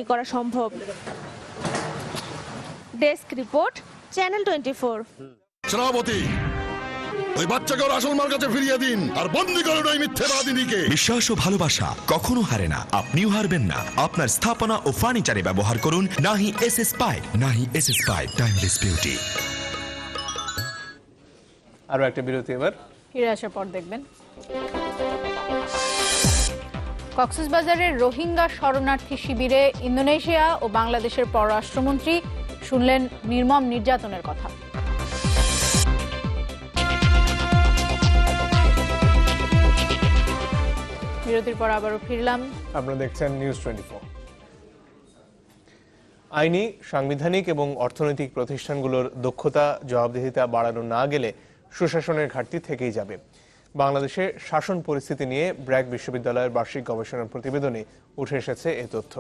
করা সম্ভব। Desk report, channel 24। Srabanti, ওই বাচ্চাকে ওর আসল মার কাছে ফিরিয়ে দিন আর বন্দি করুন ওই মিথ্যেবাদিনীকে। বিশ্বাস ও ভালোবাসা কখনো হারে না, আপনিও হারবেন না। আপনার স্থাপনা ও ফার্নিচারে ব্যবহার করুন নাহি এসএস পাইপ। নাহি এসএস পাইপ, টাইমলেস বিউটি। আরো একটা বিরতি, এবার ফিরে আসার পর দেখবেন কক্সবাজারের রোহিঙ্গা শরণার্থী শিবিরে ইন্দোনেশিয়া ও বাংলাদেশের পররাষ্ট্রমন্ত্রী শুনলেন নির্মম নির্যাতনের কথা। বিরতির পর আবারও ফিরলাম। আপনারা দেখছেন নিউজ 24। আইনি, সাংবিধানিক এবং অর্থনৈতিক প্রতিষ্ঠানগুলোর দক্ষতা জবাবদিহিতা বাড়ানো না গেলে সুশাসনের ঘাটতি থেকেই যাবে। বাংলাদেশে শাসন পরিস্থিতি নিয়ে ব্র্যাক বিশ্ববিদ্যালয়ের বার্ষিক গবেষণা প্রতিবেদনে উঠে এসেছে এ তথ্য।